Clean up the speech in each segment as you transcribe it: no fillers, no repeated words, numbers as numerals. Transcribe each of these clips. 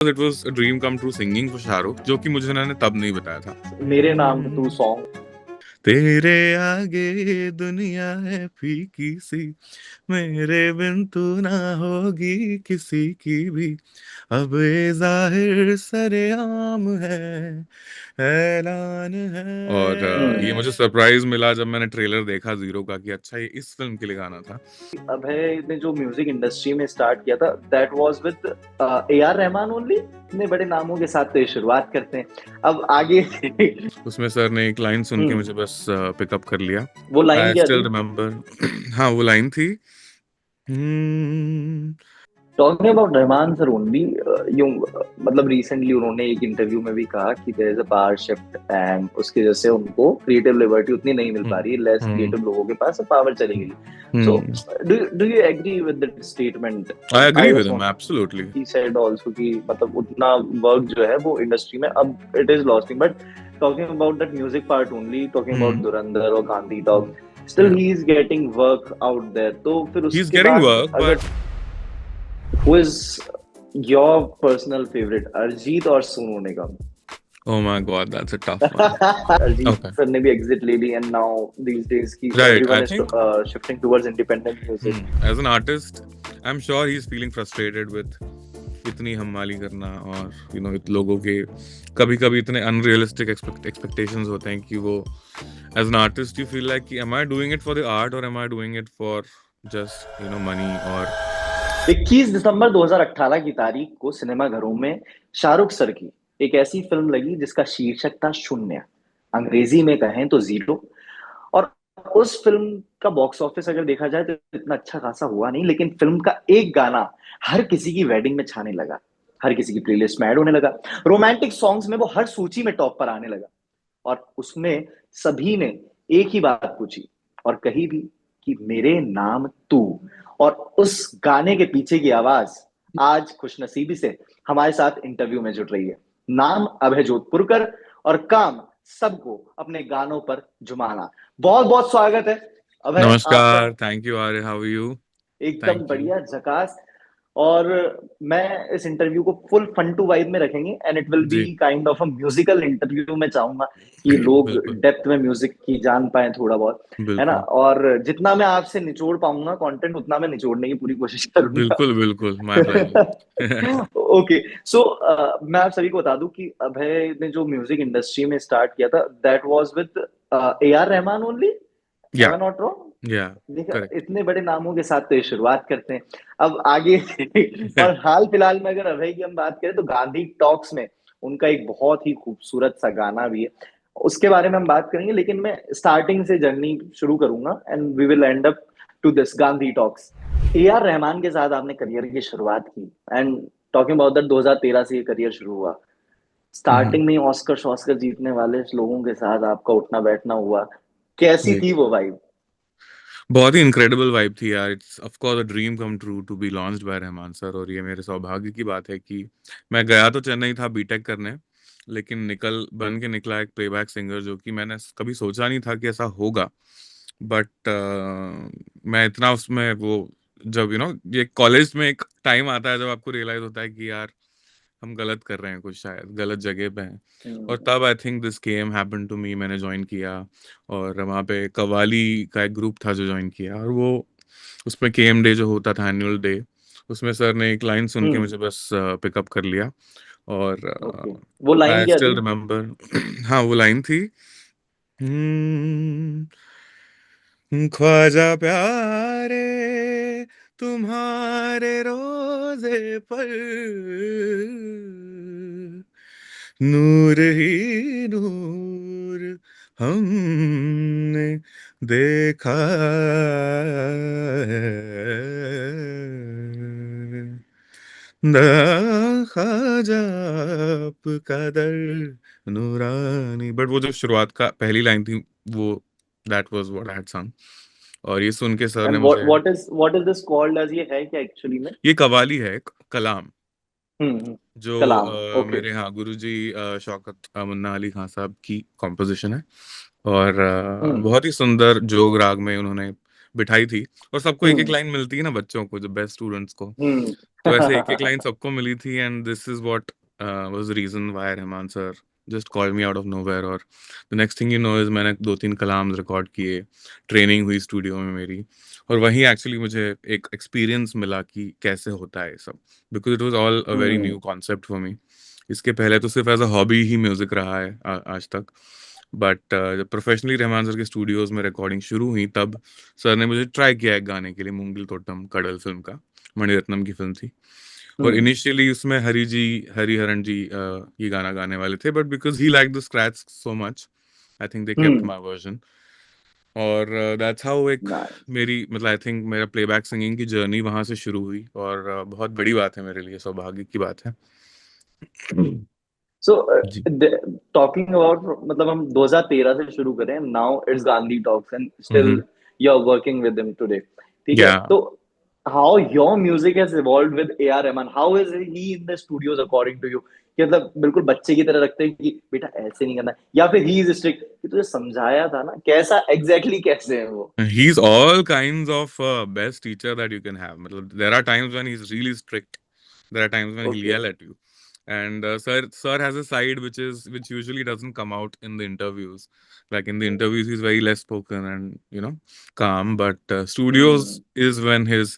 It was a dream come true singing for Shahrukh, जो कि मुझे उन्होंने तब नहीं बताया था। मेरे नाम पे तू सॉन्ग तेरे आगे ये दुनिया है फीकी सी, मेरे बिन तू ना होगी किसी की भी, अब ये जाहिर सरेआम है, ऐलान है। और ये मुझे सरप्राइज मिला जब मैंने ट्रेलर देखा जीरो का कि अच्छा ये इस फिल्म के लिए गाना था। अभय ने जो म्यूजिक इंडस्ट्री में स्टार्ट किया था that was with A R Rahman only. इतने बड़े नामों के साथ तो ये शुरुआत करते हैं। अब आगे उसमें सर ने एक लाइन सुन के मुझे बस पिकअप कर लिया। वो लाइन आई क्या स्टिल थी? रिमेम्बर। हाँ वो लाइन थी, talking about Rahman sir only, यूं मतलब रिसेंटली उन्होंने एक इंटरव्यू में भी कहा कि there is a power shift and उसकी वजह से उनको क्रिएटिव लिबर्टी उतनी नहीं मिल पा रही है, लेस क्रिएटिव लोगों के पास पावर चली गई। So do you agree with that statement? I agree I with just him, want absolutely. He said also कि मतलब उतना वर्क जो है वो इंडस्ट्री में अब it is lost, but talking about that music part only, talking about Hmm. Dhurandhar और Gandhi talk, still Yeah. He is getting work out there. तो फिर He's उसके getting बाद work, अगर but Who is your personal favorite, Arjit or Sonu Nigam? oh my God, that's a tough one. Arjit Okay. sir ने भी exit ले ली and now these days की Right, I everyone is think shifting towards independent music. as an artist, I'm sure he's feeling frustrated with इतनी हमवाली करना और लोगों के कभी कभी इतने अनरियलिस्टिक एक्सपेक्टेशंस होते हैं कि वो as an artist you feel like कि am I doing it for the art or am I doing it for just money or 21 दिसंबर 2018 की तारीख को सिनेमाघरों में शाहरुख सर की एक ऐसी फिल्म लगी जिसका शीर्षक था शून्य, अंग्रेजी में कहें तो जीरो। और उस फिल्म का बॉक्स ऑफिस अगर देखा जाए तो इतना अच्छा खासा हुआ नहीं, लेकिन फिल्म का एक गाना हर किसी की वेडिंग में छाने लगा, हर किसी की प्लेलिस्ट में ऐड होने लगा, रोमांटिक सॉन्ग्स में वो हर सूची में टॉप पर आने लगा। और उसमें सभी ने एक ही बात पूछी और कही भी कि मेरे नाम तू। और उस गाने के पीछे की आवाज आज खुशनसीबी से हमारे साथ इंटरव्यू में जुड़ रही है। नाम अभय जोधपुरकर और काम सबको अपने गानों पर जुमाना। बहुत बहुत स्वागत है अभय आपका। नमस्कार, thank you Arya, how are you? एकदम थैंक यू। बढ़िया, झकास। और मैं इस इंटरव्यू को फुल फन टू वाइब में रखेंगे एंड इट विल बी जी kind of a musical interview. मैं चाहूंगा कि लोग बिल्कुल डेप्थ में म्यूजिक की जान पाए थोड़ा बहुत, है ना। बिल्कुल और जितना मैं आपसे निचोड़ पाऊंगा कंटेंट उतना मैं निचोड़ने की पूरी कोशिश करूंगा। बिल्कुल बिल्कुल, माय प्लेजर। ओके, सो मैं आप सभी को बता दूं कि अभय ने जो म्यूजिक इंडस्ट्री में स्टार्ट किया था that was with A R Rahman only. Am या आई नॉट रॉन्ग? या देखा, करेक्ट। इतने बड़े नामों के साथ तो ये शुरुआत करते हैं। अब आगे और हाल फिलहाल में अगर अभय की हम बात करें तो गांधी टॉक्स में उनका एक बहुत ही खूबसूरत सा गाना भी है, उसके बारे में हम बात करेंगे। लेकिन मैं स्टार्टिंग से जर्नी शुरू करूंगा and we will end up to this Gandhi talks. A R Rahman के साथ आपने करियर की शुरुआत की एंड टॉकिंग अबाउट दैट 2013 से ये करियर शुरू हुआ। स्टार्टिंग में ऑस्कर ऑस्कर जीतने वाले लोगों के साथ आपका उठना बैठना हुआ, कैसी जी, थी वो वाइब? बहुत ही इनक्रेडिबल वाइब थी यार। It's of course a dream come true to be launched by Rahman sir, और ये मेरे सौभाग्य की बात है कि मैं गया तो चेन्नई था बीटेक करने, लेकिन निकल बन के निकला एक प्लेबैक सिंगर, जो कि मैंने कभी सोचा नहीं था कि ऐसा होगा। बट मैं इतना उसमें वो, जब ये कॉलेज में एक टाइम आता है जब आपको रियलाइज होता है कि यार हम गलत कर रहे हैं, कुछ शायद गलत जगह पे हैं। और तब I think this game happened to me, मैंने ज्वाइन किया। और वहाँ पे कवाली का एक ग्रुप था जो ज्वाइन किया, और वो उसमें केएम डे जो होता था, एनुअल डे, उसमें सर ने एक लाइन सुन के मुझे बस पिकअप कर लिया। और ओके, वो लाइन आई क्या स्टिल थी? रिमेम्बर। हाँ वो लाइन थी, ख्वाजा प्यारे तुम्हारे रोजे पर नूर ही नूर हमने देखा दा ख्वाजा आपका दर नूरानी। बट वो जो शुरुआत का पहली लाइन थी, वो that was what I had सung। और ये सुन के सर ने एंड मुझे, what is this called as? ये है क्या एक्चुअली में? ये कवाली है, कलाम, हम्म, जो कलाम, ओके। मेरे यहाँ गुरुजी शौकत मुन्ना अली खान साहब की कॉम्पोजिशन है। और हम्म बहुत ही सुंदर जोग राग में उन्होंने बिठाई थी। और सबको एक एक हम्म। लाइन मिलती है ना, बच्चों को, जो बेस्ट स्टूडेंट्स को। हम्म। तो ऐसे एक एक लाइन सबको मिली थी, and this is what was the reason why Rahman sir just called me out of nowhere. और the next thing you know is मैंने दो तीन कलाम रिकॉर्ड किए, ट्रेनिंग हुई स्टूडियो में मेरी। और वहीं एक्चुअली मुझे एक एक्सपीरियंस मिला कि कैसे होता है ये सब, because it was all a very hmm. New concept for me. इसके पहले तो सिर्फ एज अ हॉबी ही म्यूजिक रहा है आज तक। बट जब प्रोफेशनली रहमान सर के स्टूडियोज में रिकॉर्डिंग शुरू हुई, तब सर ने मुझे ट्राई किया एक गाने के लिए, मूंगिल तोटम कडल फिल्म का, मणिरत्नम की फिल्म थी। और हम्म। इनिशियली उसमें हरिहरन जी ये गाना गाने वाले थे, but because he like the scratch so much, I think they kept hmm. My version. और दैट्स हाउ एक नाइस। मेरी मतलब आई थिंक मेरा प्लेबैक सिंगिंग की जर्नी वहां से शुरू हुई। और बहुत बड़ी बात है मेरे लिए, सौभाग्य की बात है। सो जी। टॉकिंग अबाउट, मतलब हम 2013 से शुरू करें, now it's Gandhi talks and still hmm. You are working with him today, ठीक है? या तो how your music has evolved with A R Rahman, how is he in the studios according to you? कि मतलब बिल्कुल बच्चे की तरह रखते हैं कि बेटा ऐसे नहीं करना, या फिर ही इज स्ट्रिक्ट कि तुझे समझाया था ना, कैसा एग्जैक्टली exactly कैसे है वो? he's all kinds of best teacher that you can have. मतलब there are times when he's really strict, there are times when he'll okay. yell at you. And sir has a side which usually doesn't come out in the interviews. Like in the interviews he's very less spoken and calm, but studios hmm. is when his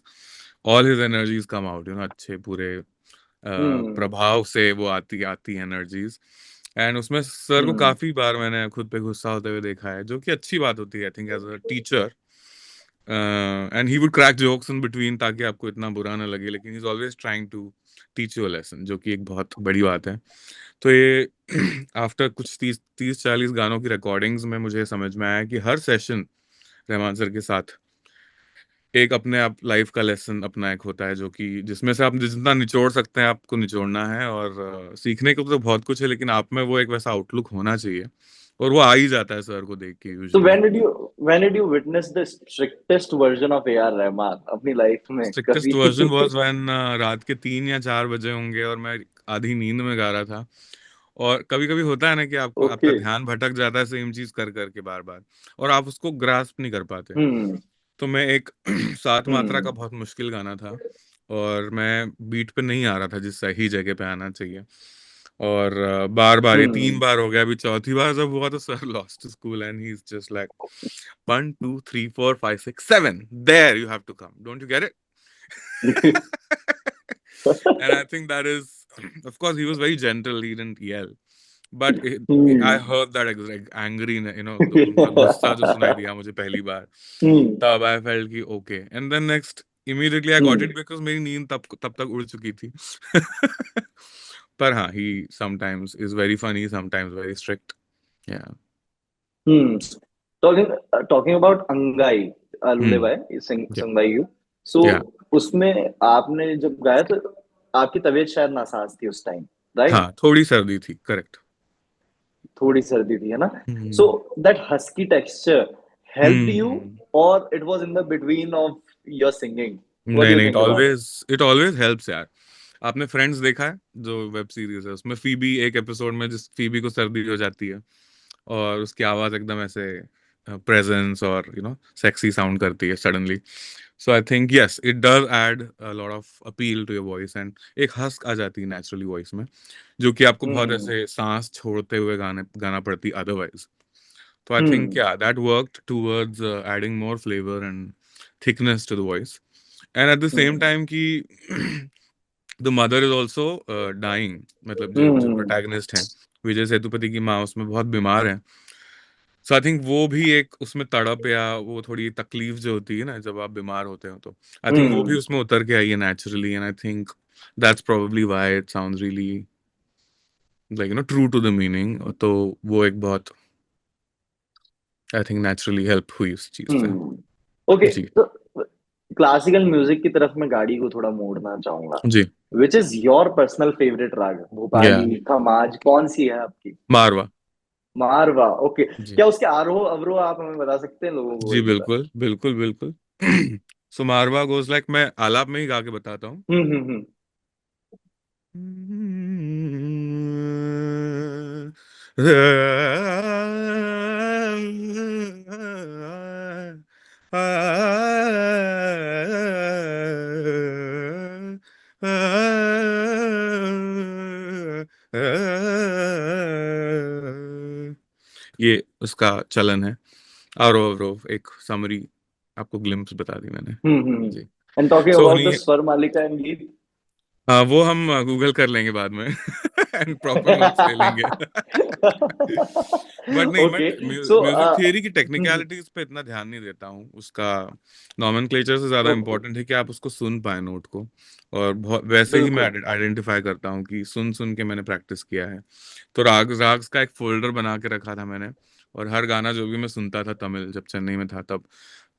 all his energies come out, अच्छे पूरे हम्म। प्रभाव से वो आती आती energies. And उसमें sir को हम्म। काफी बार मैंने खुद पे गुस्सा होते हुए देखा है, जो कि अच्छी बात होती है I think as a teacher. And he would crack jokes in between ताकि आपको इतना बुरा ना लगे, लेकिन he is always trying to teach you a lesson, जो कि एक बहुत बड़ी बात है। तो ये आफ्टर कुछ 30-40 गानों की रिकॉर्डिंग्स में मुझे समझ में आया कि हर सेशन रहमान सर के साथ एक अपने आप लाइफ का लेसन अपना एक होता है, जो कि जिसमें से आप जितना निचोड़ सकते हैं आपको निचोड़ना है। और सीखने को तो बहुत कुछ है, लेकिन आप में वो एक वैसा आउटलुक होना चाहिए, और वो आ ही जाता है सर को देख के तो usually. when did you witness the strictest version of AR Rahman अपनी लाइफ में स्ट्रिक्टेस्ट कभी? वर्जन वाज व्हेन रात के 3 या 4 बजे होंगे और मैं आधी नींद में गा रहा था। और कभी कभी होता है ना कि आपको आपका ओके। ध्यान भटक जाता है सेम चीज कर करके बार बार, और आप उसको ग्रास्प नहीं कर पाते। हम्म। तो मैं एक सात मात्रा का हम्म। बहुत मुश्किल गाना था, और मैं बीट पे नहीं आ रहा था जिस सही जगह पे आना चाहिए। और बार बार ये तीन हम्म। बार हो गया, अभी चौथी बार जब हुआ तो sir lost school and he is just like 1 2 3 4 5 6 7 there you have to come, don't you get it? And I think that is, of course, he was very gentle. He didn't yell, but I hmm. heard that angry, उनका गुस्सा जो सुनाई दिया मुझे पहली बार, हम्म। तब I felt कि okay. And then next, immediately I got it because मेरी नींद तब तक उड़ चुकी थी। पर हाँ, he sometimes is very funny, sometimes very strict. Yeah. Hmm. Talking about अंगाई, Hmm. लुलेबाई Yeah. Sung by you. So Yeah. उसमें आपने जब गाया तो आपकी तबीयत शायद नासाज थी उस टाइम, राइट? हाँ, थोड़ी सर्दी थी, करेक्ट। थोड़ी सर्दी थी, है ना? So hmm. That husky texture helped you, hmm. और it was in the between of your singing? What do नहीं यू नहीं, think about it? It always helps यार। आपने फ्रेंड्स देखा है, जो वेब सीरीज है, उसमें फीबी एक एपिसोड में, जिस फीबी को सर्दी हो जाती है और उसकी आवाज एकदम ऐसे प्रेजेंस और सेक्सी साउंड करती है suddenly. So I think yes, it does add a lot of appeal to your voice, and एक हस्क आ जाती है नेचुरली वॉइस में, जो कि आपको बहुत हम्म। ऐसे सांस छोड़ते हुए गाना पड़ती अदरवाइज। तो I think hmm. yeah, that worked towards adding more flavor and thickness to the voice. And at the same hmm. time कि the mother is also dying, मतलब जो हम्म। प्रोटैगनिस्ट हैं, विजय सेतुपति की माँ उसमें बहुत बीमार है। सो आई थिंक वो भी एक उसमें तड़प या वो थोड़ी तकलीफ जो होती है ना जब आप बीमार होते हो, तो आई थिंक वो भी हम्म। उसमें उतर के आई है naturally. And I think that's probably why it sounds really like true to the meaning. तो वो एक बहुत आई थिंक नेचुरली हेल्प हुई उस चीज से। ओके। जी। तो क्लासिकल म्यूजिक की तरफ मैं गाड़ी को थोड़ा मोड़ना चाहूंगा। जी। Which is your personal favourite raga? या भोपाली, खमाज, कौन सी है आपकी? मारवा। मारवा, ओके। जी। क्या उसके आरोह अवरोह आप हमें बता सकते हैं लोगों को जी एक बार? बिल्कुल बिल्कुल बिल्कुल। सो मारवा गोज लाइक, मैं आलाप में ही गा के बताता हूँ। हम्म। ये उसका चलन है। आरोह एक समरी आपको ग्लिम्स बता दी मैंने। जी। And talking so about the उन्हीं, स्वर मालिका एंड गीत। हाँ वो हम गूगल कर लेंगे बाद में एंड प्रॉपर नोट्स ले लेंगे बट नहीं, okay but so music theory की टेक्निकलिटीज पे इतना ध्यान नहीं देता हूँ। उसका नॉमेनक्लेचर से ज्यादा इंपॉर्टेंट है कि आप उसको सुन पाए नोट को। और बहुत वैसे ही मैं बिल्कुल। आइडेंटिफाई करता हूँ कि सुन सुन के मैंने प्रैक्टिस किया है। तो राग राग्स का एक फोल्डर बना के रखा था मैंने। और हर गाना जो भी मैं सुनता था तमिल, जब चेन्नई में था तब,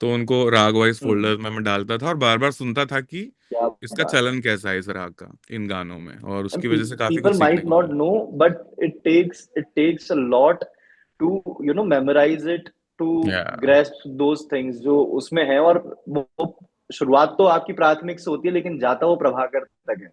तो उनको राग वाइज फोल्डर में मैं डालता था और बार बार सुनता था कि क्या इसका बात चलन कैसा है इस राग का इन गानों में, और है। उसकी वजह से काफी पीपल कुछ सीखने माइट को नॉट मिला। No but it takes a lot to memorize it, to या ग्रेस्प दोज थिंग्स जो उसमें है। और वो शुरुआत तो आपकी प्राथमिक से होती है लेकिन जाता वो प्रभाकर तक है।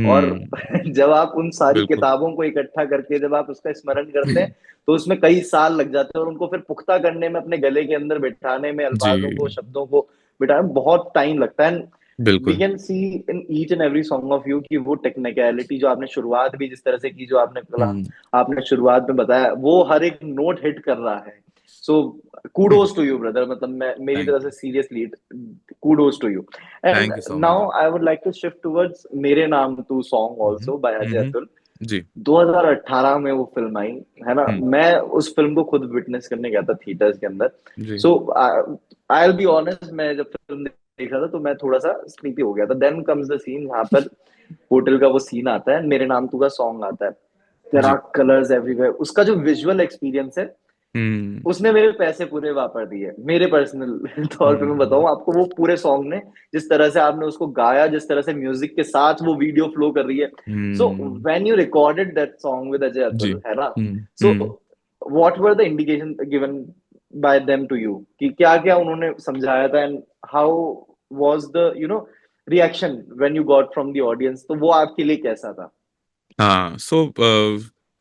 और हम्म। जब आप उन सारी बिल्कुल। किताबों को इकट्ठा करके जब आप उसका स्मरण करते हैं तो उसमें कई साल लग जाते हैं, और उनको फिर पुख्ता करने में, अपने गले के अंदर बिठाने में, अल्फाजों को, जी शब्दों को बिठाने में बहुत टाइम लगता है। वी बिल्कुल। Can see in each and every song of you कि वो टेक्निकलिटी जो आपने शुरुआत भी जिस तरह से की, जो आपने बोला, हम्म। आपने शुरुआत में बताया, वो हर एक नोट हिट कर रहा है। So kudos to you brother, मतलब मैं मेरी थैंक तरफ से you. Seriously kudos to you. And thank you so much. Now I would like to shift towards मेरे नाम तू song hmm. Also by Ajay hmm. Atul. जी। 2018 में वो फिल्म आई, है ना। हम्म। मैं उस फिल्म को खुद विटनेस करने गया था थिएटर्स के अंदर। जी। सो आई विल बी ऑनेस्ट, मैं जब फिल्म देख रहा था तो मैं थोड़ा सा स्लीपी हो गया था। देन कम्स द सीन जहाँ पर होटल का वो सीन आता है, मेरे नाम तू का सॉन्ग आता है, देयर आर जी। कलर्स एवरीवेयर, उसका जो विजुअल एक्सपीरियंस है, हम्म। उसने मेरे पैसे पूरे वापस दिए। मेरे पर्सनल तौर पे मैं हम्म। बताऊं आपको, वो पूरे सॉन्ग ने, जिस तरह से आपने उसको गाया, जिस तरह से म्यूजिक के साथ वो वीडियो फ्लो कर रही है। So hmm. When you recorded that song with Ajay ji. Atul, है ना, so hmm. What were the indication given by them to you कि क्या क्या उन्होंने समझाया था, and how was the reaction when you got from the audience, तो वो आपके लिए कैसा था? हाँ, सो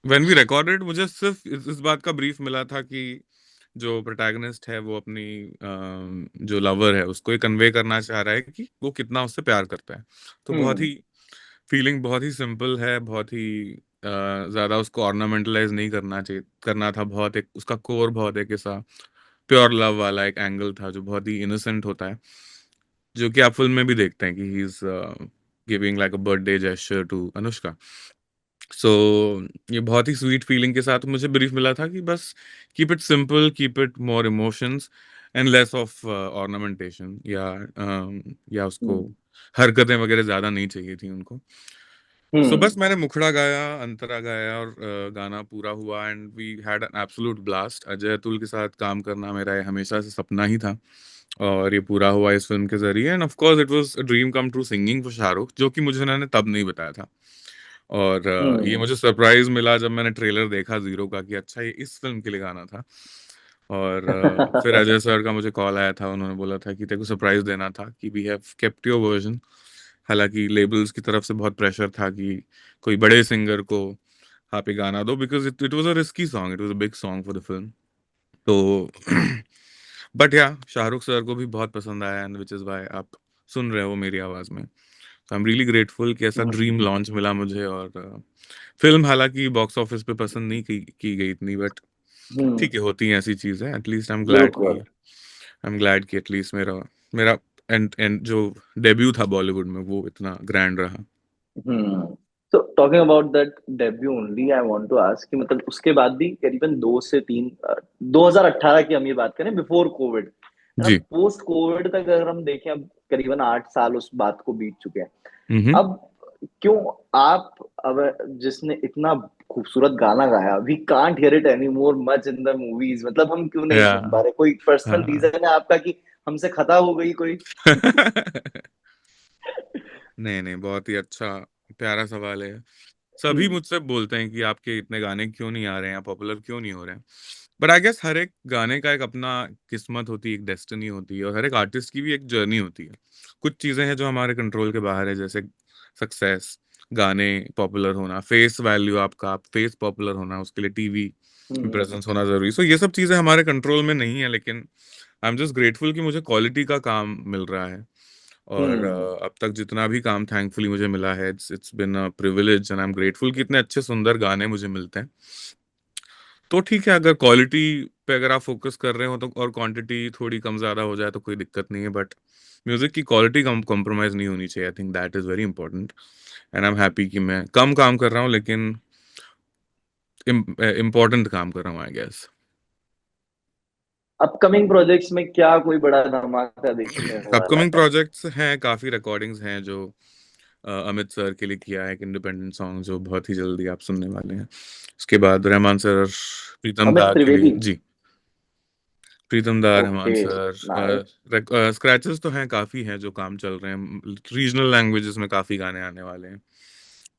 व्हेन वी रिकॉर्डेड, मुझे सिर्फ इस बात का ब्रीफ मिला था कि जो प्रोटैगनिस्ट है वो अपनी जो लवर है उसको ये कन्वे करना चाह रहा है कि वो कितना उससे प्यार करता है। तो बहुत हम्म। ही फीलिंग बहुत ही सिंपल है, बहुत ही ज्यादा उसको ऑर्नामेंटलाइज नहीं करना चाहिए, करना था। बहुत एक उसका कोर बहुत एक ऐसा प्योर लव वाला एक एंगल था जो बहुत ही इनोसेंट होता है, जो कि आप फिल्म में भी देखते हैं कि he is giving like a birthday gesture to Anushka. So ये बहुत ही स्वीट फीलिंग के साथ मुझे ब्रीफ मिला था कि बस keep it simple, keep it more emotions and less of ornamentation, या उसको हम्म। हरकतें वगैरह ज्यादा नहीं चाहिए थी उनको। सो हम्म। बस मैंने मुखड़ा गाया, अंतरा गाया, और गाना पूरा हुआ and we had an absolute blast. Ajay Atul के साथ काम करना मेरा ये हमेशा से सपना ही था, और ये पूरा हुआ इस फिल्म के जरिए। End of course it was a dream come true singing for Shahrukh, जो कि मुझे उन्होंने तब नहीं बताया था। और ये हम्म। मुझे सरप्राइज मिला जब मैंने ट्रेलर देखा जीरो का कि अच्छा ये इस फिल्म के लिए गाना था। और फिर अजय सर का मुझे कॉल आया था, उन्होंने बोला था कि तेरे को सरप्राइज देना था कि we have kept your version. हालांकि लेबल्स की तरफ से बहुत प्रेशर था कि कोई बड़े सिंगर को आप ये गाना दो, because it was a risky song, it was a big song for the film. तो बट या शाहरुख सर को भी बहुत पसंद आया, एंड विच इज वाई आप सुन रहे हो मेरी आवाज में। आई एम रियली ग्रेटफुल कि ऐसा हम्म। ड्रीम लॉन्च मिला मुझे। और फिल्म हालांकि बॉक्स ऑफिस पे पसंद नहीं की गई इतनी, बट हम्म। ठीक है, होती हैं ऐसी चीजें। एटलीस्ट बिल्कुल। आई एम ग्लैड कि एटलीस्ट मेरा मेरा एंड जो डेब्यू था बॉलीवुड में वो इतना ग्रैंड रहा। हम्म। तो talking about that debut only, I want to ask कि मतलब उसके बाद भी करीबन 2 से 3, 2018 की हम ये बात करें, बिफोर कोविड, है ना, जी। पोस्ट कोविड तक अगर हम देखें, अब करीबन 8 साल उस बात को बीत चुके हैं। हम्म। अब क्यों आप, अब जिसने इतना खूबसूरत गाना गाया, we can't hear it any more much in the movies, मतलब हम क्यों नहीं या सुन पा रहे? कोई पर्सनल हाँ रीजन है आपका कि हमसे खता हो गई कोई? नहीं नहीं, बहुत ही अच्छा प्यारा सवाल है। सभी हम्म। मुझसे बोलते हैं कि आपके इतने गाने क्यों नहीं आ रहे हैं, पॉपुलर क्यों नहीं हो रहे हैं। बट आई गेस हर एक गाने का एक अपना किस्मत होती है, एक डेस्टिनी होती है, और हर एक आर्टिस्ट की भी एक जर्नी होती है। कुछ चीजें हैं जो हमारे कंट्रोल के बाहर है, जैसे सक्सेस, गाने पॉपुलर होना, फेस वैल्यू, आपका आप फेस पॉपुलर होना, उसके लिए टीवी में हम्म। प्रेजेंस होना जरूरी। सो ये सब चीजें हमारे कंट्रोल में नहीं है, लेकिन आई एम जस्ट ग्रेटफुल कि मुझे क्वालिटी का काम मिल रहा है। और अब तक जितना भी काम थैंकफुली मुझे मिला है, it's been a privilege and I am grateful कि इतने अच्छे सुंदर गाने मुझे मिलते हैं। तो ठीक है, अगर क्वालिटी पे अगर आप फोकस कर रहे हो तो, और क्वांटिटी थोड़ी कम ज्यादा हो जाए तो कोई दिक्कत नहीं है, बट म्यूजिक की क्वालिटी कम कॉम्प्रोमाइज नहीं होनी चाहिए। I think that is very important and I am happy कि मैं कम काम कर रहा हूँ लेकिन इम्पोर्टेंट काम कर रहा हूँ, आई गेस। अपकमिंग प्रोजेक्ट्स में क्या कोई बड़ा धमाका देखने वाला अपकमिंग है? प्रोजेक्ट्स हैं, काफी रिकॉर्डिंग्स हैं जो अमित सर के लिए किया है, एक इंडिपेंडेंट सॉन्ग जो बहुत ही जल्दी आप सुनने वाले हैं। उसके बाद रहमान सर, प्रीतम अमित दा के लिए त्रिवेदी। जी, प्रीतम दा, Rahman okay. Sir. Nice. Scratches तो हैं, काफी हैं जो काम चल रहे हैं। रीजनल लैंग्वेजेस में काफी गाने आने वाले हैं,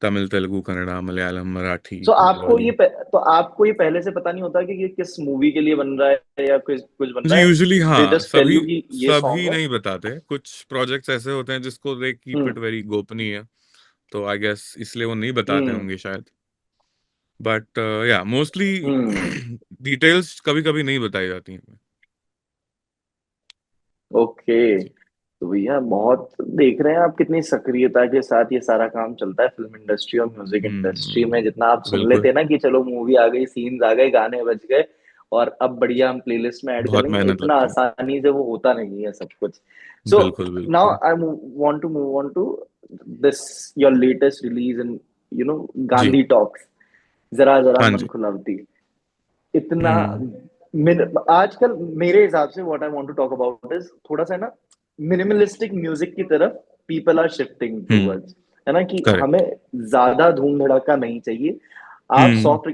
तमिल, तेलुगु, कन्नड़ा, मलयालम, मराठी, सो आपको बंगाली। तो आपको ये पहले से पता नहीं होता कि ये किस मूवी के लिए बन रहा है या कुछ कुछ बन जी रहा है? यूजुअली दे हाँ, जस्ट टेल सभी यू कि ये सभी सॉन्ग है। नहीं बताते, कुछ प्रोजेक्ट्स ऐसे होते हैं जिसको they keep hmm. It very गोपनीय, तो आई गेस इसलिए वो नहीं बताते हम्म। होंगे शायद। बट या मोस्टली हम्म। डिटेल्स कभी कभी नहीं बताई जाती हैं। ओके। जी। तो भैया बहुत देख रहे हैं आप कितनी सक्रियता के साथ ये सारा काम चलता है फिल्म इंडस्ट्री और म्यूजिक इंडस्ट्री में। जितना आप सुन बिल्कुल। लेते हैं ना कि चलो मूवी आ गई, सीन्स आ गए, गाने बज गए और अब बढ़िया हम प्लेलिस्ट में ऐड कर बहुत लेंगे, मेहनत इतना लगती है। आसानी से वो होता नहीं है सब कुछ। सो बिल्कुल नाउ बिल्कुल। I want to move on to this your latest release in जी। गांधी टॉक्स, जरा जरा हाँ मन जी। खुलावती। इतना हम्म आजकल मेरे हिसाब से what I want to talk about is थोड़ा सा ना मिनिमलिस्टिक म्यूजिक की तरफ people are shifting hmm. Towards, है ना, कि करेक्ट। हमें ज्यादा धूम धड़ाका नहीं चाहिए। आप hmm. Soft.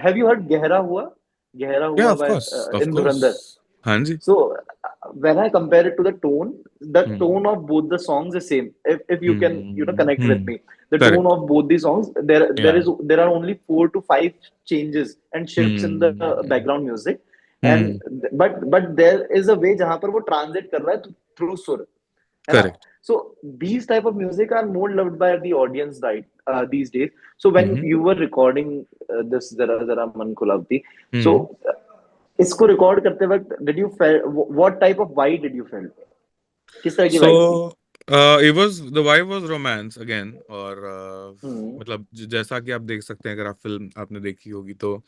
Have you heard गहरा हुआ? गहरा या हुआ of by course, of in course. Dhurandhar. हाँ जी। So when I compare it to the hmm tone of both the songs is same. If you can connect with me, the tone correct. of both the songs, या there are only 4 to 5 changes and shifts in the hmm background music, and hmm but there is a way जहां पर वो translate कर रहा है through सुर, है ना? Correct. So these type of music are more loved by the audience, right, these days. So when hmm you were recording this Zara Zara Man Khulawti, so हम्म इसको रिकॉर्ड करते वक्त did you what type of vibe did you feel? किस तरह की सो vibe थी? It was the vibe was romance again, और हम्म। मतलब जैसा कि आप देख सकते हैं, अगर आप फिल्म आपने देखी होगी तो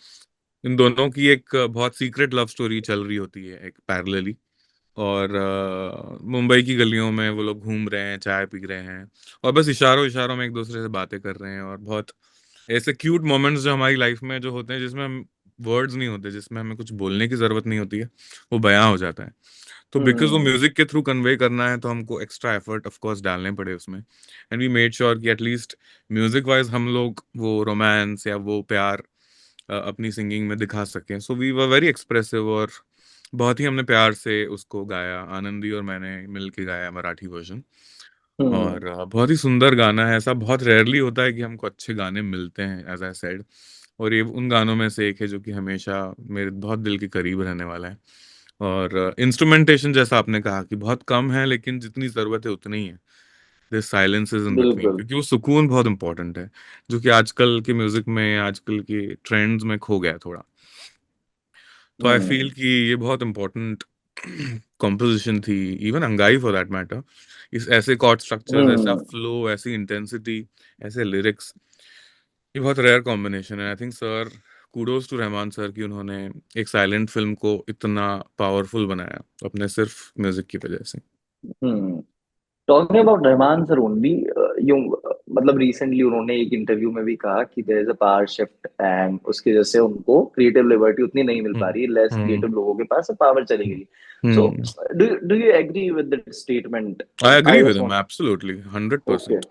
इन दोनों की एक बहुत सीक्रेट लव स्टोरी चल रही होती है एक पैरेलली। और मुंबई की गलियों में वो लोग घूम रहे हैं, चाय पी रहे हैं, और बस इशारों इशारों में एक दूसरे से बातें कर रहे हैं, और बहुत ऐसे क्यूट मोमेंट्स जो हमारी लाइफ में जो होते हैं, जिसमें हम वर्ड्स नहीं होते, जिसमें हमें कुछ बोलने की जरूरत नहीं होती है, वो बयां हो जाता है। तो बिकॉज वो हम्म। म्यूजिक के थ्रू कन्वे करना है, तो हमको एक्स्ट्रा एफर्ट ऑफ कोर्स डालने पड़े उसमें, एंड वी मेड श्योर कि एटलीस्ट म्यूजिक वाइज हम लोग वो रोमांस या वो प्यार अपनी सिंगिंग में दिखा सकें। So we were very expressive, और बहुत ही हमने प्यार से उसको गाया, आनंदी और मैंने मिल के गाया मराठी वर्जन। हम्म। और बहुत ही सुंदर गाना है, ऐसा बहुत रेयरली होता है कि हमको अच्छे गाने मिलते हैं, एज आई सेड, और ये उन गानों में से एक है जो कि हमेशा मेरे बहुत दिल के करीब रहने वाला है। और इंस्ट्रूमेंटेशन जैसा आपने कहा कि बहुत कम है, लेकिन जितनी जरूरत है उतनी ही है। This silence is in between, बिल्कुल। क्योंकि वो सुकून बहुत इंपॉर्टेंट है, जो कि आजकल के म्यूजिक में, आजकल के ट्रेंड्स में खो गया थोड़ा। तो आई फील हम्म। कि ये बहुत इंपॉर्टेंट कॉम्पोजिशन थी, इवन अंगाई फॉर दैट मैटर। इस ऐसे कॉर्ड स्ट्रक्चर्स, ऐसा हम्म। फ्लो, ऐसी इंटेंसिटी, ऐसे लिरिक्स, ये बहुत रेयर कॉम्बिनेशन है। I think sir, kudos to Rahman sir कि उन्होंने एक साइलेंट फिल्म को इतना पावरफुल बनाया अपने सिर्फ म्यूजिक की वजह से। Hmm. Talking about Rahman sir only, यूं मतलब रिसेंटली उन्होंने एक इंटरव्यू में भी कहा कि there is a power shift and उसकी वजह से उनको क्रिएटिव लिबर्टी उतनी नहीं मिल पा हम्म रही है, लेस हम्म क्रिएटिव लोगों के पास पावर चली गई। So hmm do you agree with that statement? I I agree with just him want. Absolutely, okay. 100%।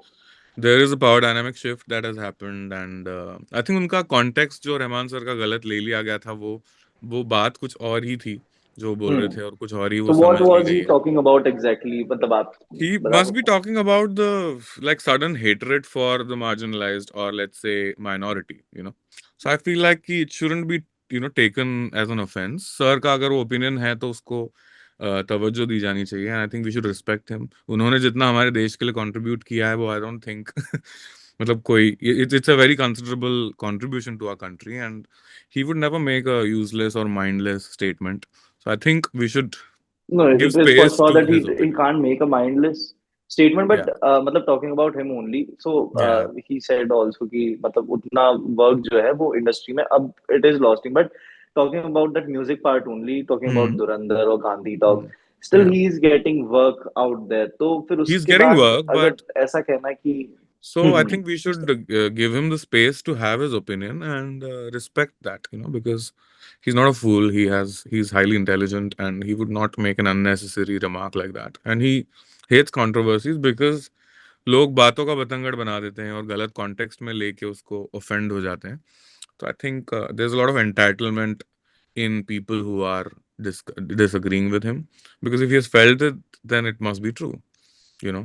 There is a power dynamic shift that has happened, and I think उनका context जो Rahman sir का गलत ले लिया गया था, वो बात कुछ और ही थी जो बोल रहे हम्म। थे, और कुछ और ही वो तो व्हाट समझ ली वाज गई ही है। टॉकिंग अबाउट एग्जैक्टली, मतलब आप He बता must be सकते हैं? talking about the like sudden hatred for the marginalized, or let's say minority. So I feel like कि it shouldn't be taken as an offense. Sir का अगर वो opinion है तो उसको तवज्जो दी जानी चाहिए, and I think we should respect him. उन्होंने जितना हमारे देश के लिए कंट्रीब्यूट किया है, वो I don't think मतलब कोई, it's a very considerable contribution to our country, and he would never make a useless or mindless statement. So I think we should No, give it is for space sure to that his he opinion. can't make a mindless statement, but Yeah, मतलब talking about him only, so yeah, he said also कि मतलब उतना work जो है वो industry में अब it is losing, but talking about that music part only, talking about hmm, Dhurandhar और Gandhi Talk, hmm, still yeah. he is getting work out there, तो फिर He's उसके getting बाद work, अगर but ऐसा कहना कि so I think we should give him the space to have his opinion and respect that, because he's not a fool. He's highly intelligent and he would not make an unnecessary remark like that. And he hates controversies because लोग बातों का बतंगड़ बना देते हैं और गलत context में लेके उसको ऑफेंड हो जाते हैं. So I think there's a lot of entitlement in people who are disagreeing with him, because if he has felt it, then it must be true, you know.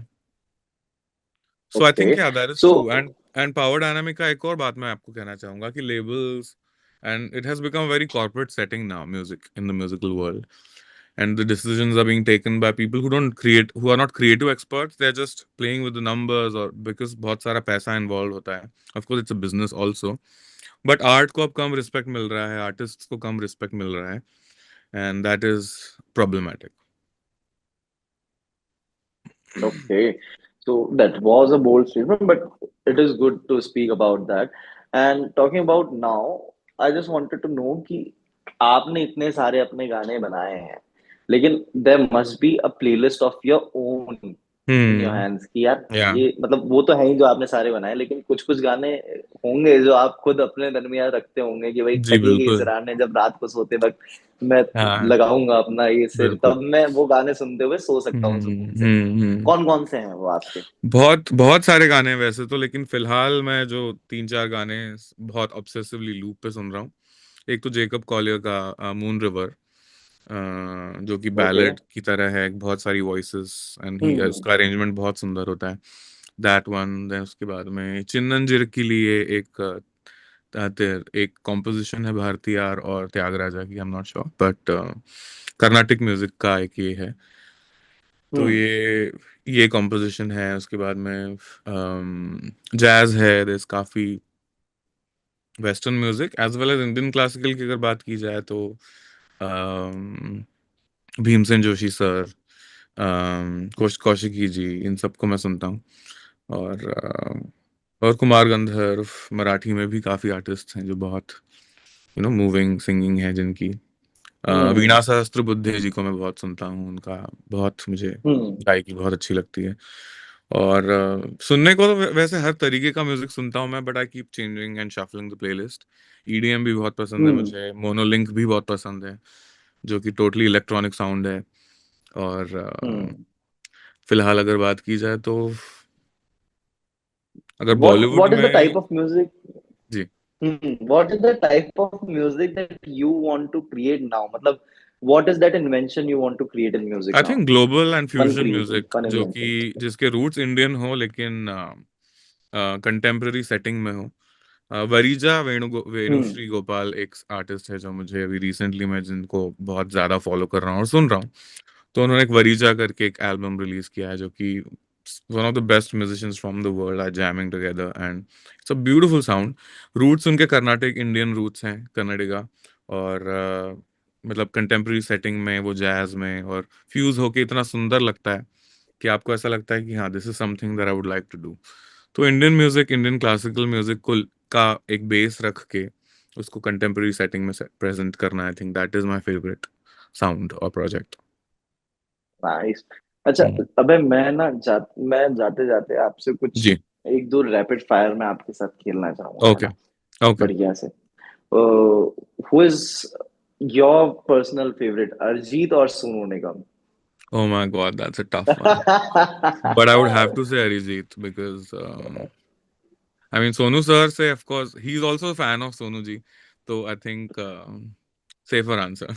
So I think okay, या that is so true. And power dynamic का एक और बात मैं आपको कहना चाहूंगा कि labels and it has become very corporate setting now, music in the musical world, and the decisions are being taken by people who are not creative experts. They're just playing with the numbers, or because बहुत सारा पैसा involved होता है. Of course it's a business also, but art को अब कम respect मिल रहा है, artists को कम respect मिल रहा है, and that is problematic. okay, so that was a bold statement, but it is good to speak about that. And talking about now, I just wanted to know कि आपने इतने सारे अपने गाने बनाए हैं, लेकिन there must be a playlist of your own in your Hmm. Hands कि यार Yeah. ये मतलब वो तो है ही जो आपने सारे बनाए, लेकिन कुछ कुछ गाने होंगे जो आप खुद अपने दरमियान रखते होंगे कि भाई जी लगेगी इस बिल्कुल. रात ने जब रात को सोते वक्त मैं हाँ. लगाऊंगा अपना ये सिर, बिल्कुल. तब मैं वो गाने सुनते हुए सो सकता हूँ सुकून से। हम्म. कौन कौन से हैं वो आपके? बहुत बहुत सारे गाने हैं वैसे तो, लेकिन फिलहाल मैं जो तीन चार गाने बहुत ऑब्सेसिवली लूप पे सुन रहा हूँ. एक तो जेकब कॉलियर का मून रिवर, जो कि ओके। बैलेड की तरह है, बहुत सारी वॉइसेस, एंड ही हम्म। उसका अरेंजमेंट बहुत सुंदर होता है. That one. देन उसके बाद में चिन्नंजिर के लिए एक कॉम्पोजिशन है भारती यार और त्यागराजा की, I am not sure, but Carnatic music का एक ये है. तो हम्म। ये कॉम्पोजिशन है. उसके बाद में जैज है. there's काफी western music as well as Indian classical की अगर बात की जाए तो अम, भीमसेन जोशी सर, कौशिकी जी, इन सबको मैं सुनता हूँ. और और कुमार गंधर्व. मराठी में भी काफी आर्टिस्ट हैं जो बहुत मूविंग सिंगिंग है जिनकी. वीणा हम्म। सहस्त्रबुद्धे जी को मैं बहुत सुनता हूँ. उनका बहुत मुझे हम्म। गायकी बहुत अच्छी लगती है. और सुनने को तो वैसे हर तरीके का म्यूजिक सुनता हूँ मैं, but I keep changing and shuffling the playlist. EDM भी बहुत पसंद है हम्म। मुझे. मोनोलिंक भी बहुत पसंद है, जो कि टोटली इलेक्ट्रॉनिक साउंड है. और हम्म। फिलहाल अगर बात की जाए तो अगर Bollywood What is the type में. of music? जी. What is the type of music that you want to create now? मतलब what is that invention you want to create in music I now? Think global and Fun fusion creation, music, fun जो कि invention. जिसके roots Indian हो लेकिन contemporary setting में हो. वरीजा हम्म। वेणुश्री गोपाल एक artist है जो मुझे अभी रिसेंटली, मैं जिनको बहुत ज्यादा फॉलो कर रहा हूँ और सुन रहा हूँ. तो उन्होंने एक वरीजा करके एक एल्बम रिलीज किया है, जो कि one of the best musicians from the world are jamming together, and it's a beautiful sound. Roots उनके कर्नाटिक इंडियन रूट्स हैं, कन्नडिगा. और मतलब कंटेम्प्रेरी सेटिंग में वो जैज में और फ्यूज होके इतना सुंदर लगता है कि आपको ऐसा लगता है कि हाँ, this is something that I would like to do. तो Indian music, Indian classical music को का एक बेस रख के उसको कंटेम्प्रेरी सेटिंग में प्रेजेंट करना, I think that is my favourite sound और प्रोजेक्ट. नाइस। अच्छा, अबे मैं जाते जाते आपसे कुछ जी. एक दो रैपिड फायर में आपके साथ खेलना चाहूंगा, है ओके. ना? ओके. बढ़िया से। Who is your personal favourite, Arijit और Sonu Nigam? Oh my God, that's a tough one. But I would have to say Arijit because I mean Sonu sir say, of course he's also a fan of Sonu ji. So I think safer answer.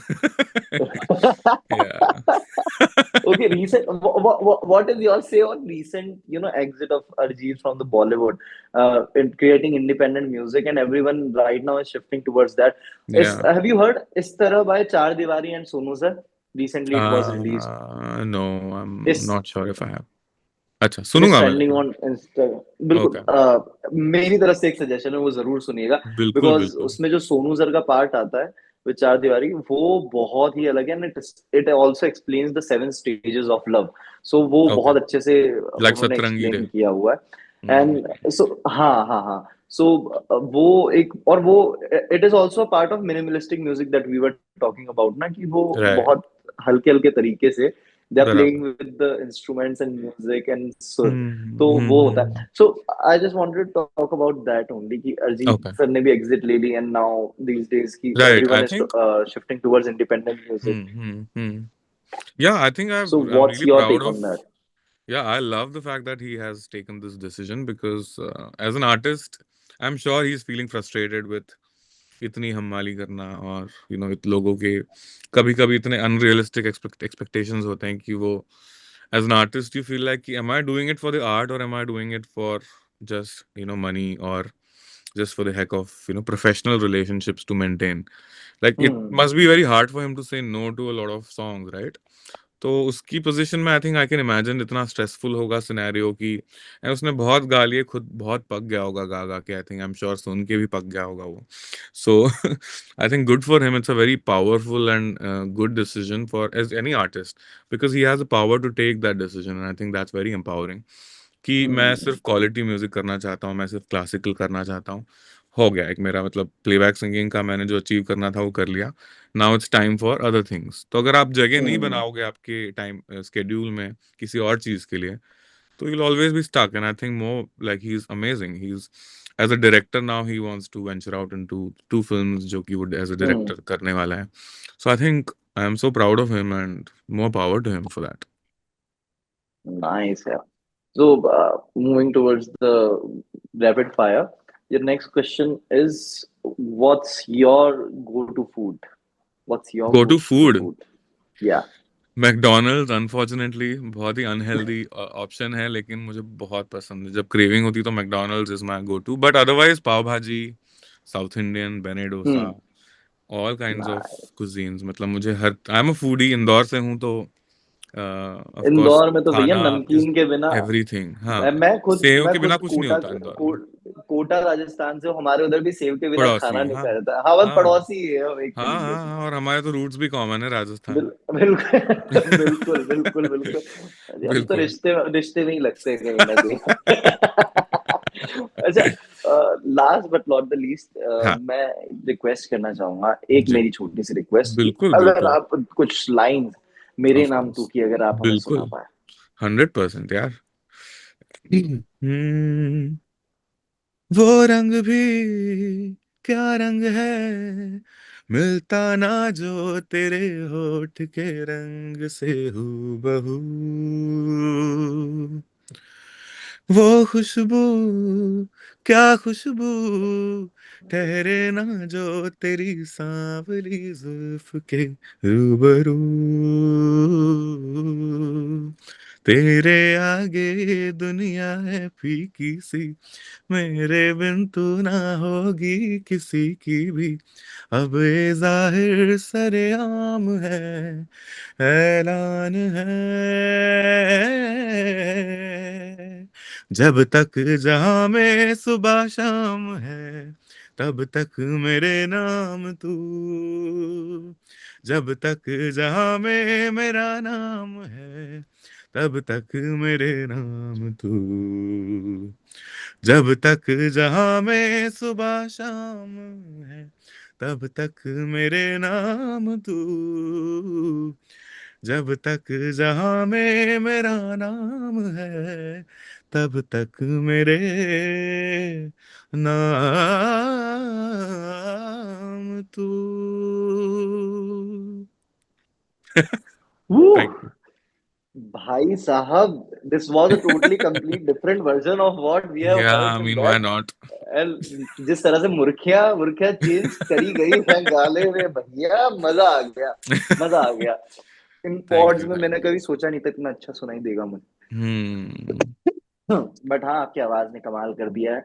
Yeah. Okay, recent. What is your say on recent, exit of Arjit from the Bollywood, in creating independent music, and everyone right now is shifting towards that. Yeah. Have you heard "Is Tarah" by Char Diwari and Sonu Sir? Recently, it was released. No, I'm Is not sure if I have. अच्छा, it is सुनूंगा मैं trending लेकिन. on Instagram. बिल्कुल, okay. मेरी तरफ से एक suggestion है, वो जरूर सुनिएगा, बिल्कुल बिकॉज बिल्कुल. उसमें जो सोनू सर का पार्ट आता है विद चार दीवारी, वो बहुत ही अलग है, and it also explains the seven stages of love. So वो ओके, बहुत अच्छे से लाइक उन्होंने सतरंगी रे। एक्सप्लेन किया हुआ है। हम्म। एंड सो हाँ हाँ हाँ, सो वो एक, और वो it is also part of minimalistic music that we were talking about ना, कि वो राइट। बहुत हल्के हल्के तरीके से दे आर बराबर। Playing with the instruments and music and सुर। तो वो होता है। Hmm. So I just wanted to talk about that only, कि अरिजीत ओके। सर ने भी एग्जिट ले ली, एंड नाउ दीस डेज की right, everyone I is think. Shifting towards independent music. Hmm. Yeah, I think so I'm what's really your proud take of. On that? Yeah, I love the fact that he has taken this decision because as an artist, I'm sure he's feeling frustrated with इतनी हमवाली करना, और इत लोगों के कभी कभी इतने unrealistic expectations होते हैं कि वो, as an artist you feel like कि am I doing it for the art, or am I doing it for just money, or just for the heck of professional relationships to maintain. Like it hmm must be very hard for him to say no to a lot of songs, right? तो उसकी position में आई think I can imagine इतना stressful होगा scenario की, and उसने बहुत गा लिए, खुद बहुत पक गया होगा गा गा के, I think, I am sure सुन के भी पक गया होगा वो। So I think good for him, it's a very powerful and good decision for as any artist, because he has a power to take that decision, and I think that's very empowering कि मैं हम्म सिर्फ quality music करना चाहता हूँ, मैं सिर्फ classical करना चाहता हूँ। हो गया एक मेरा मतलब प्लेबैक सिंगिंग का मैंने जो अचीव करना था वो कर लिया। Now it's time for other things. तो अगर आप जगह नहीं हम्म बनाओगे आपके टाइम स्केड्यूल में किसी और चीज के लिए, तो you'll always be stuck. And I think more like he's amazing. He's as a director now he wants to venture out into two films जो कि वो as a हम्म। director करने वाला है. So I think I am so proud of him and more power to him for that. Nice है। So, moving towards the rapid fire, your next question is, what's your go-to food? What's your Go to go-to food. food? Yeah. McDonald's unfortunately बहुत ही unhealthy option है, लेकिन मुझे बहुत पसंद है। जब craving होती है तो McDonald's is my go to, but otherwise pav bhaji, south Indian, benne dosa, hmm. All kinds of Nice. Cuisines. मतलब मुझे हर, I am a foodie, Indore से हूँ तो ऑफ कोर्स इंदौर में तो भैया खाना इज नमकीन के बिना, एवरीथिंग। हाँ, मैं खुद सेव मैं के बिना खुद कुछ नहीं होता इंदौर में। कोटा राजस्थान से हूँ, हमारे उधर भी सेव के बिना पड़ोसी, खाना नहीं हाँ। खाया जाता। हाँ, बस हाँ पड़ोसी है हम एक हाँ तरीके हाँ से। हाँ, और हमारे तो रूट्स भी कॉमन है, राजस्थान। बिल्कुल बिल्कुल बिल्कुल बिल्कुल। अरे हम तो बिल्कुल। रिश्ते रिश्ते में ही लगते हैं कहीं ना कहीं। अच्छा, last but not the least, हाँ मैं रिक्वेस्ट करना चाहूंगा, एक जी, मेरी छोटी सी रिक्वेस्ट, कि बिल्कुल अगर बिल्कुल। आप कुछ लाइंस मेरे ऑफ नाम तू कोर्स, की अगर आप हमें सुना बिल्कुल, पाए। 100% यार। हम्म, वो रंग भी क्या रंग है, मिलता ना जो तेरे होठ के रंग से हूबहू, वो खुशबू क्या खुशबू, ठहरे ना जो तेरी सांवली जुल्फ के रूबरू, तेरे आगे ये दुनिया है फीकी सी, मेरे बिन तू ना होगी किसी की भी, अब ये जाहिर सरेआम है, ऐलान है, जब तक जहां में सुबह शाम है, तब तक मेरे नाम तू, जब तक जहां में मेरा नाम है, तब तक मेरे नाम तू, जब तक जहां में सुबह शाम है, तब तक मेरे नाम तू, जब तक जहां में मेरा नाम है, तब तक मेरे नाम तू। Woo! Thank you. भाई साहब, this was a totally complete different version of what we have या heard I from mean why dot. Not. And जिस तरह से मुर्खियां मुर्खियां चेंज करी गई हैं गाले में, भैया मजा आ गया, मजा आ गया। इन थैंक पॉड्स यू, में थैंक मैंने यू। कभी सोचा नहीं था इतना अच्छा सुनाई देगा मुझे। हम्म। बट हाँ, आपकी आवाज ने कमाल कर दिया है,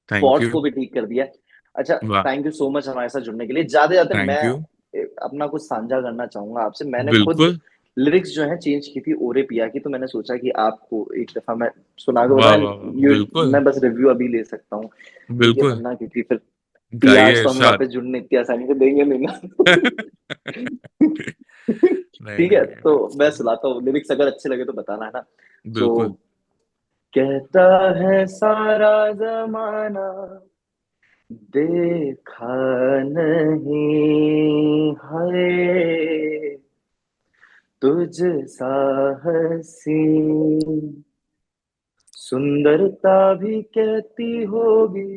थैंक पॉड्स यू। को भी ठीक कर दिया है। अच्छा, वाह। थैंक यू सो मच हमारे साथ जुड़ने के लिए। जाते जाते मैं थैंक यू। अपना कुछ साझा करना चाहूंगा आपसे। मैंने खुद बिल्कुल। लिरिक्स जो है चेंज की थी ओरे पिया की, तो मैंने सोचा कि आपको एक दफा मैं सुना के वाह बताऊं। वाह वाह, बिल्कुल मैं बस रिव्यू अभी ले सकता हूँ, ठीक है, बिल्कुल। वरना क्योंकि फिर कि गाइए आज तो हमें इरशाद। वापस जुड़ने इतनी आसानी से देंगे नहीं ना। नहीं ठीक नहीं है, नहीं, तो that's मैं fine. सुनाता हूँ, लिरिक्स अगर अच्छे लगे तो बताना है ना। सो बिल्कुल। कहता है सारा जमाना, देखा नहीं है तुझ सा हंसी, सुंदरता भी कहती होगी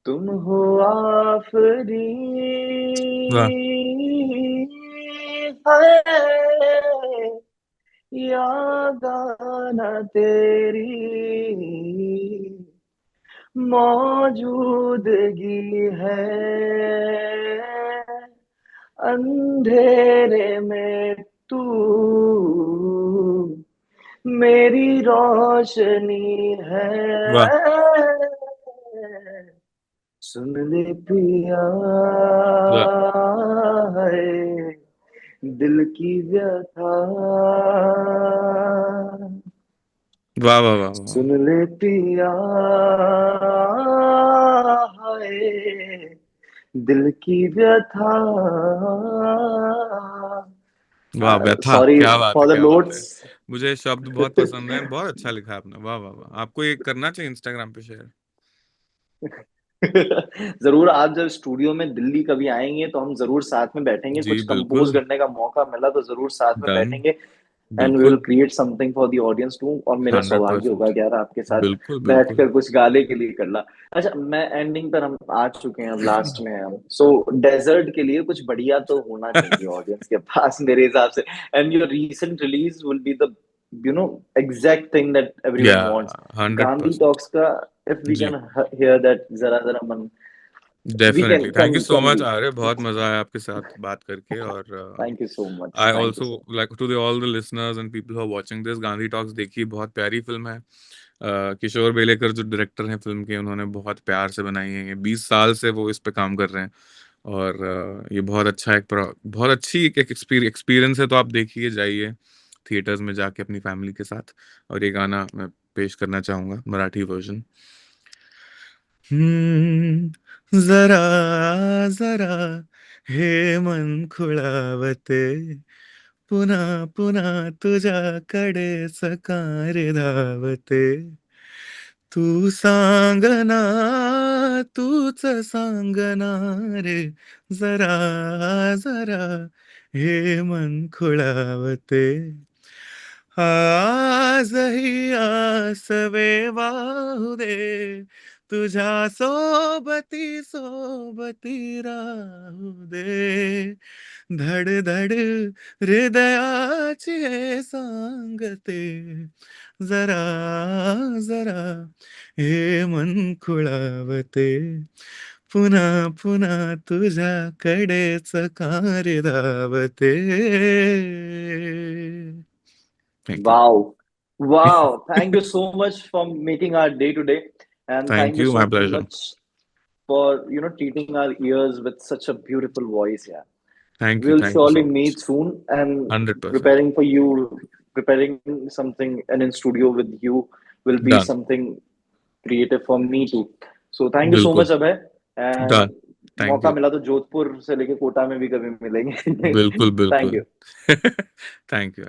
तुम हो आफरी, वाह है या गाना तेरी मौजूदगी है अंधेरे में तू मेरी रोशनी है। वाह सुन ले पिया वाह है दिल की व्यथा, वाह वाह वाह वाह सुन ले पिया है दिल की व्यथा। वाह, व्यथा, सॉरी क्या बात है, फॉर द क्या बात है। नोट्स। मुझे शब्द बहुत पसंद है, बहुत अच्छा लिखा आपने, वाह वाह वाह। आपको ये करना चाहिए इंस्टाग्राम पे शेयर। जरूर, आप जब स्टूडियो में दिल्ली कभी आएंगे तो हम जरूर साथ में बैठेंगे, जी कुछ कंपोज बिल्कुल। करने का मौका मिला तो जरूर साथ में डन। बैठेंगे। एंड वी विल बिल्कुल। Create something for the audience too, और मेरा हंड्रेड सौभाग्य होगा परसेंट कि यार आपके साथ बिल्कुल बिल्कुल। बैठकर कुछ गाने के लिए करना। अच्छा, मैं एंडिंग पर हम आ चुके हैं, अब लास्ट में हैं हम। सो डेजर्ट के लिए कुछ बढ़िया तो होना चाहिए ऑडियंस के पास मेरे हिसाब से। And your recent release will be the you know exact thing that या एवरीवन वांट्स। 100%। गांधी टॉक्स का, इफ वी जी कैन हियर दैट जरा जरा मन, we definitely, thank you so can much be. Arya, बहुत मजा आया आपके साथ बात करके। और thank you so much, I thank you also so like to the all the listeners and people who are watching this, Gandhi talks देखिए, बहुत प्यारी फिल्म है। किशोर बेलेकर जो डायरेक्टर हैं फिल्म के, उन्होंने बहुत प्यार से बनाई है। ये 20 साल से वो इस पे काम कर रहे हैं। और ये बहुत अच्छा बहुत अच्छी एक एक्सपीरियंस है। तो आप देखिए, जाइए थिएटर्स में जाके अपनी फैमिली के साथ। और ये गाना मैं पेश करना चाहूंगा, मराठी वर्जन। जरा जरा हे मन खुळावते, पुन्हा पुन्हा तुझ्याकडे सकार धावते, तू सांगना, तूच सांगना रे, जरा जरा हे मन खुळावते, आजही आसवे वाहू दे, तुझ्या सोबती सोबती राहू दे, धड धड हृदयाची हे सांगते, जरा जरा हे मन खुळावते, पुन्हा पुन्हा तुझ्याकडेच कार धावते. Thank you. Wow. Wow. Thank you so much for making our day today. And thank thank you you, my so pleasure. much for, treating our ears with such a beautiful voice. Yeah. We'll thank you surely so much. meet soon, and 100%. preparing for you, preparing something and in studio with you will be done. something creative for me too. So thank you so much, बिल्कुल. Abhay. And done. Thank मौका you. मिला तो जोधपुर से लेके कोटा में भी कभी मिलेंगे। बिल्कुल Thank बिल्कुल. you. Thank you.